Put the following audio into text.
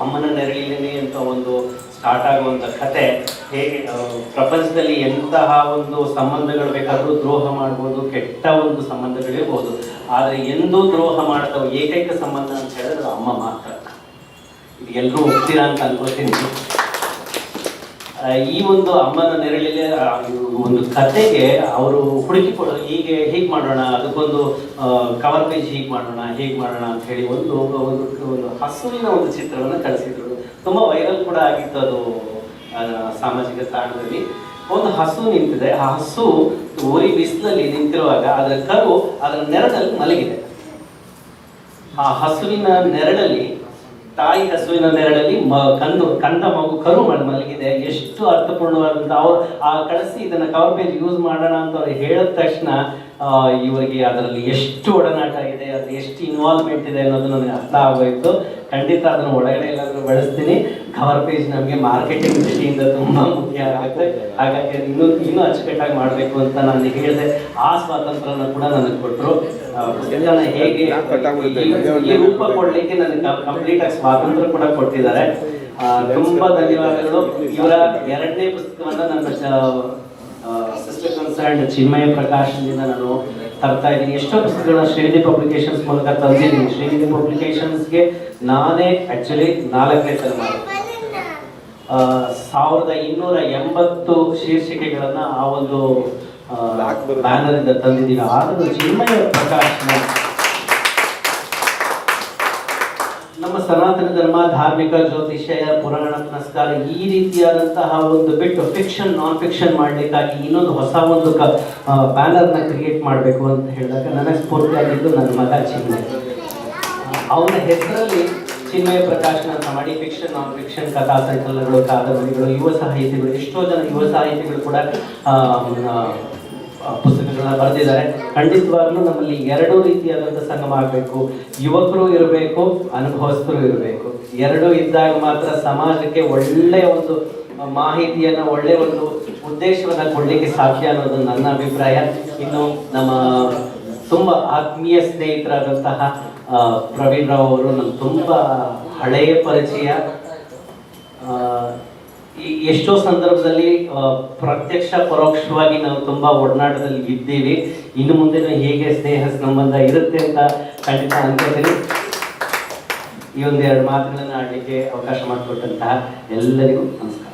ಅಮ್ಮನ ನೆರಳಿನೇ ಅಂತ ಒಂದು ಸ್ಟಾರ್ಟ್ ಆಗುವಂಥ ಕತೆ ಹೇಗೆ ಪ್ರಪಂಚದಲ್ಲಿ ಎಂತಹ ಒಂದು ಸಂಬಂಧಗಳು ಬೇಕಾದರೂ ದ್ರೋಹ ಮಾಡ್ಬೋದು, ಕೆಟ್ಟ ಒಂದು ಸಂಬಂಧಗಳಿರ್ಬೋದು, ಆದರೆ ಎಂದೂ ದ್ರೋಹ ಮಾಡದ ಏಕೈಕ ಸಂಬಂಧ ಅಂತ ಹೇಳಿದ್ರೆ ಅಮ್ಮ ಮಾತ್ರ. ಇದು ಎಲ್ಲರೂ ಒಪ್ತೀರಾ ಅಂತ ಅನ್ಕೋತೀನಿ. ಈ ಒಂದು ಅಮ್ಮನ ನೆರಳಿಗೆ ಒಂದು ಕತೆಗೆ ಅವರು ಹುಡುಕಿಕೊಡು, ಹೀಗೆ ಮಾಡೋಣ, ಅದಕ್ಕೊಂದು ಕವರ್ ಪೇಜ್ ಹೀಗೆ ಮಾಡೋಣ ಅಂತ ಹೇಳಿ ಒಂದು ಹಸುವಿನ ಒಂದು ಚಿತ್ರವನ್ನು ಕಳಿಸಿದ್ರು. ತುಂಬ ವೈರಲ್ ಕೂಡ ಆಗಿತ್ತು ಅದು ಸಾಮಾಜಿಕ ತಾಣದಲ್ಲಿ. ಒಂದು ಹಸು ನಿಂತಿದೆ, ಆ ಹಸು ಉರಿ ಬಿಸಿಲಲ್ಲಿ ನಿಂತಿರುವಾಗ ಅದರ ಕರು ಅದರ ನೆರಳಲ್ಲಿ ಮಲಗಿದೆ. ಆ ಹಸುವಿನ ನೆರಳಲ್ಲಿ, ತಾಯಿ ಹಸುವಿನ ನೆರಳಲ್ಲಿ ಕಂದ ಮಗು ಕರು ಮಲಗಿದೆ. ಎಷ್ಟು ಅರ್ಥಪೂರ್ಣವಾದಂಥ ಅವ್ರು ಕಳಿಸಿ ಇದನ್ನ ಕವರ್ ಪೇಜ್ ಯೂಸ್ ಮಾಡೋಣ ಅಂತ ಅವ್ರು ಹೇಳಿದ ತಕ್ಷಣ ಇವರಿಗೆ ಅದರಲ್ಲಿ ಎಷ್ಟು ಒಡನಾಟ ಇದೆ, ಅದು ಎಷ್ಟು ಇನ್ವಾಲ್ವ್ಮೆಂಟ್ ಇದೆ ಅನ್ನೋದು ನನಗೆ ಅರ್ಥ ಆಗೋಯ್ತು. ಖಂಡಿತ ಅದನ್ನು ಒಳಗಡೆ ಎಲ್ಲಾದರೂ ಬಳಸ್ತೀನಿ. ಕವರ್ ಪೇಜ್ ನಮಗೆ ಮಾರ್ಕೆಟಿಂಗ್ ದೃಷ್ಟಿಯಿಂದ ತುಂಬ ಮುಖ್ಯ ಆಗುತ್ತೆ. ಹಾಗಾಗಿ ಇನ್ನೂ ಅಚ್ಚುಕಟ್ಟಾಗಿ ಮಾಡಬೇಕು ಅಂತ ನಾನು ಹೇಳಿದೆ. ಆ ಸ್ವಾತಂತ್ರ್ಯನ ಕೂಡ ನನಗೆ ಕೊಟ್ಟರು. ಪುಸ್ತಕನ ಹೇಗೆ ಈ ರೂಪ ಕೊಡಲಿಕ್ಕೆ ನನಗೆ ಕಂಪ್ಲೀಟಾಗಿ ಸ್ವಾತಂತ್ರ್ಯ ಕೂಡ ಕೊಟ್ಟಿದ್ದಾರೆ. ತುಂಬ ಧನ್ಯವಾದಗಳು. ಇವರ 2ನೇ ಪುಸ್ತಕವನ್ನು ನನ್ನ ಸಿಸ್ಟರ್ ಕನ್ಸರ್ನ್ ಚಿನ್ಮಯ ಪ್ರಕಾಶದಿಂದ ನಾನು ತರ್ತಾ ಇದ್ದೀನಿ. ಎಷ್ಟೋ ಪುಸ್ತಕಗಳನ್ನ ಶ್ರೀನಿಧಿ ಪಬ್ಲಿಕೇಶನ್ಸ್ ಮೂಲಕ ತಂದಿದ್ದೀನಿ. ಶ್ರೀನಿಧಿ ಪಬ್ಲಿಕೇಶನ್ಸ್ಗೆ ನಾನೇ ಆ್ಯಕ್ಚುಲಿ 4ನೇ ತಲೆಮಾರು. 1280 ಶೀರ್ಷಿಕೆಗಳನ್ನು ಆ ಒಂದು ಬ್ಯಾನರ್ ಇಂದ ತಂದಿದ್ದೀವಿ. ಆದರೂ ಚಿನ್ಮಯ ಪ್ರಕಾಶನ ನಮ್ಮ ಸನಾತನ ಧರ್ಮ, ಧಾರ್ಮಿಕ, ಜ್ಯೋತಿಷ್ಯ, ಪುರಾಣ ಪುನಸ್ಕಾರ ಈ ರೀತಿಯಾದಂತಹ ಒಂದು ಬಿಟ್ಟು ಫಿಕ್ಷನ್ ನಾನ್ ಫಿಕ್ಷನ್ ಮಾಡಲಿಕ್ಕಾಗಿ ಇನ್ನೊಂದು ಹೊಸ ಒಂದು ಬ್ಯಾನರ್ನ ಕ್ರಿಯೇಟ್ ಮಾಡಬೇಕು ಅಂತ ಹೇಳಿದಾಗ ನನಗೆ ಸ್ಫೂರ್ತಿಯಾಗಿದ್ದು ನನ್ನ ಮಗ ಚಿನ್ಮಯ. ಅವನ ಹೆಸರಲ್ಲಿ ಚಿನ್ಮಯ ಪ್ರಕಾಶನ ಅಂತ ಮಾಡಿ ಫಿಕ್ಷನ್ ನಾನ್ ಫಿಕ್ಷನ್ ಕಥಾ ಸಂಕಲನಗಳು, ಕಾದಂಬರಿಗಳು, ಯುವ ಸಾಹಿತಿಗಳು, ಎಷ್ಟೋ ಜನ ಯುವ ಸಾಹಿತಿಗಳು ಕೂಡ ಪುಸ್ತಕಗಳನ್ನ ಬರೆದಿದ್ದಾರೆ. ಖಂಡಿತವಾಗ್ಲೂ ನಮ್ಮಲ್ಲಿ 2 ರೀತಿಯಾದಂಥ ಸಂಗಮ ಆಗಬೇಕು. ಯುವಕರು ಇರಬೇಕು, ಅನುಭವಸ್ಥರು ಇರಬೇಕು. 2 ಇದ್ದಾಗ ಮಾತ್ರ ಸಮಾಜಕ್ಕೆ ಒಳ್ಳೆಯ ಒಂದು ಮಾಹಿತಿಯನ್ನು, ಒಳ್ಳೆಯ ಒಂದು ಉದ್ದೇಶವನ್ನು ಕೊಡಲಿಕ್ಕೆ ಸಾಧ್ಯ ಅನ್ನೋದು ನನ್ನ ಅಭಿಪ್ರಾಯ. ಇನ್ನು ನಮ್ಮ ತುಂಬ ಆತ್ಮೀಯ ಸ್ನೇಹಿತರಾದಂತಹ ಪ್ರವೀಣ್ ರಾವ್ ಅವರು ನಮ್ಮ ತುಂಬ ಹಳೆಯ ಪರಿಚಯ. ಎಷ್ಟೋ ಸಂದರ್ಭದಲ್ಲಿ ಪ್ರತ್ಯಕ್ಷ ಪರೋಕ್ಷವಾಗಿ ನಾವು ತುಂಬ ಒಡನಾಟದಲ್ಲಿ ಇದ್ದೀವಿ. ಇನ್ನು ಮುಂದೆ ಹೇಗೆ ಸ್ನೇಹ ಸಂಬಂಧ ಇರುತ್ತೆ ಅಂತ ಖಂಡಿತ ಅನ್ಕೋತೀನಿ. ಈ 1-2 ಮಾತುಗಳನ್ನು ಆಡಲಿಕ್ಕೆ ಅವಕಾಶ ಮಾಡಿಕೊಟ್ಟಂತಹ ಎಲ್ಲರಿಗೂ ನಮಸ್ಕಾರ.